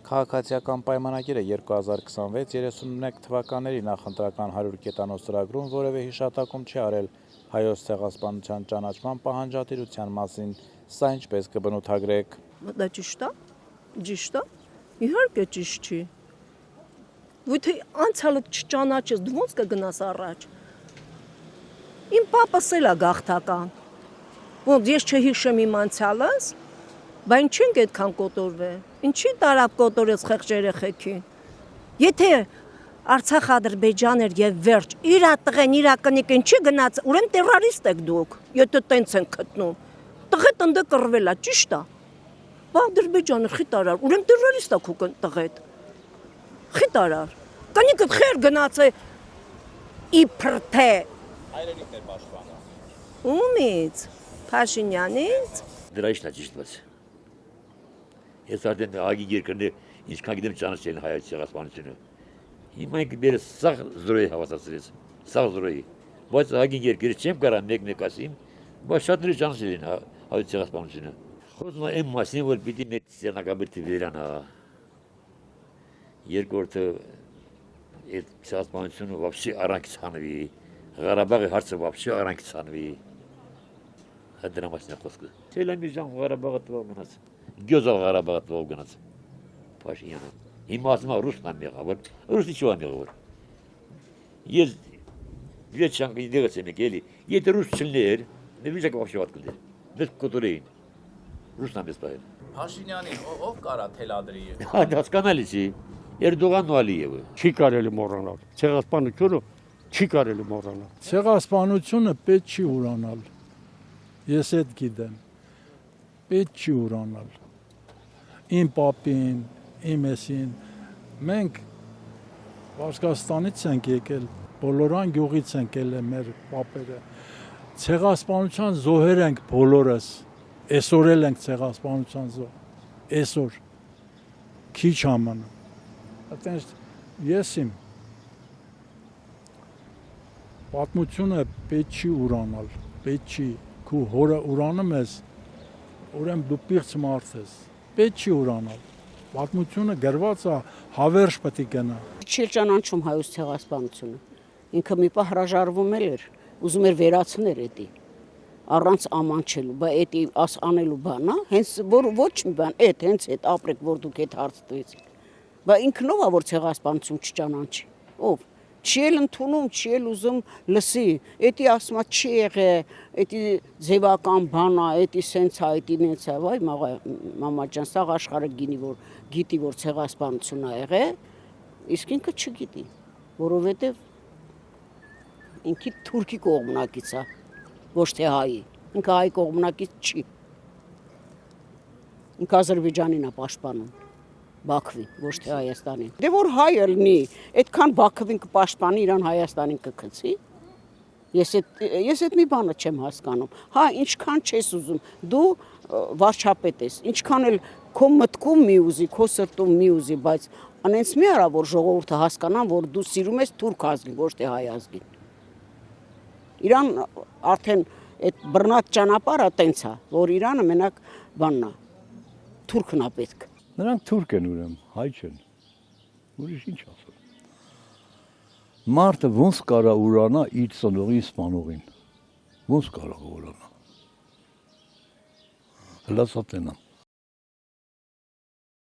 Քաղաքացիական պայմանագիրը 2026-31 թվականների նախընտրական 100 կետանոց ծրագրում որևէ հիշատակում չի արել հայոց ցեղասպանության ճանաչման պահանջատիրության մասին, սա ինչպես կբնութագրեք։ Դա ճիշտ է։ Ճիշտ է։ Իհարկե ճիշտ չի։ Որտե անցյալը չճանաչես, դու ոնց կգնաս առաջ։ Իմ պապս էլ է գաղթական։ Ոնց ես չհիշեմ իմ անցյալս, բա ինչի՞ ենք այդքան կոտորվել։ Ինչի՞ տարավ կոտորես խեղճ երեխեքին։ Եթե Արցախ Ադրբեջան էր եւ վերջ, իրա տղեն, իրա կնիկին չի գնաց, ուրեմն տերորիստ եք դուք։ Եթե տենց են գտնում։ Տղետ ընդ կռվել է, ճիշտ է։ Բա Ադրբեջանը խիտարար, ուրեմն տերորիստ է քո տղետ։ Խիտարար։ Կնիկը խեր գնաց է իբր թե Հայրենիքն էր պաշտպանը։ Ումից Փաշինյանից։ Դրա ի՞նչն է ճիշտ բաց։ Ես արդեն ագի երկրներ ինչքան գիտեմ ճանաչել հայոց ցեղասպանությունը։ Հիմա ինքը դերը սաղ զրոյի հավատացրեց, սաղ զրոյի։ Բայց ագի երկրի չեմ կարա մեկ ասիմ, բայց շատերը ճանաչել են հայոց ցեղասպանությունը։ Խոսում եմ մասին, որ պիտի մեծ ցեղնակաբերդի վերանա։ Երկրորդը այդ ցեղասպանությունը вообще առանց ցանվի, Ղարաբաղի հարցը вообще առանց ցանվի։ Դրա մասին է խոսքը։ Թելամիջան Ղարաբաղը տվող գնաց։ Գյոզալ Ղարաբաղը տվող գնաց։ Փաշինյանը։ Հիմա ասում է ռուսն է եղավ, ռուսի չի եղավ։ Ես վիճան դերս եմ եկել, եթե ռուս չլներ, նվիճակը вообще վատ կլներ։ Դες կոտորեին։ Ռուսն է բեսպայել։ Փաշինյանին ով կարա թելադրի։ Հասկանալի չի։ Էրդողանն ու Ալիևը։ Չի կարելի մոռանալ։ Ցեղասպանությունը չի կարելի մոռանալ։ Ցեղասպանությունը պետք չի ուրանալ։ Ես այդ գիտեմ։ Պետք չի ուրանալ։ Իմ պապին, իմ էսին, մենք Վարսկաստանից ենք եկել, բոլորան գյուղից ենք ելել մեր պապերը։ Ցեղասպանության զոհեր ենք բոլորս։ Այսօր էլ ենք ցեղասպանության զոհ։ Այսօր քիչ համանա։ Այդտենց ես իմ պատմությունը պետք չի ուրանալ, պետք չի քու հորը ուրանում ես, ուրեմն դու պիղծ մարդ ես, պետք չի ուրանալ, պատմությունը գրված է, հավերժ պետք է գնա։ Չի ճանաչում հայոց ցեղասպանությունը, ինքը մի պահ հրաժարվում էր, ուզում էր վերացնել էդի, առանց ամանչելու, բա էդի անելու բան է, հենց որ ոչ մի բան, հենց այդ ապրեք, որ դուք այդ հարց տվեցիք, բա ինքնով է, որ ցեղասպանություն չճանաչի, ով։ Չի էլ ընդունում, չի էլ ուզում լսի, էդի ասում է չի եղել, էդի ձևական բան է, էդի սենց է, էդի նենց է, վայ մամա ջան, սաղ աշխարհը գիտի, որ ցեղասպանություն ա եղել, իսկ ինքը չգիտի, որովհետև ինքը թուրքի կողմնակից է, ոչ թե հայի, ինքը հայ կողմնակից չի, ինքը Ադրբեջանին է պաշտպանում։ Բաքվին, ոչ թե Հայաստանին։ Դե որ հայ ելնի, այդքան Բաքվին կպաշտպանի, իրան Հայաստանին կգցի։ Ես այդ մի բանը չեմ հասկանում։ Հա, ինչքան չես ուզում, դու վարչապետ ես, ինչքան էլ քո մտքում մի ուզի, քո սրտում մի ուզի, բայց անենց մի արա, որ ժողովուրդը հասկանան, որ դու սիրում ես թուրք ազգին, ոչ թե հայ ազգին։ Իրան արդեն այդ բռնած ճանապարհը տենց է, որ Իրանը մենակ բանն է, թուրքն է պետք։ Նրանք թուրք են ուրեմն, հայ չեն։ Ուրիշ ինչ ասել։ Մարդը ոնց կարա ուրանա իր ծնողի սպանողին։ Ոնց կարա ուրանա։ Հլասատենա։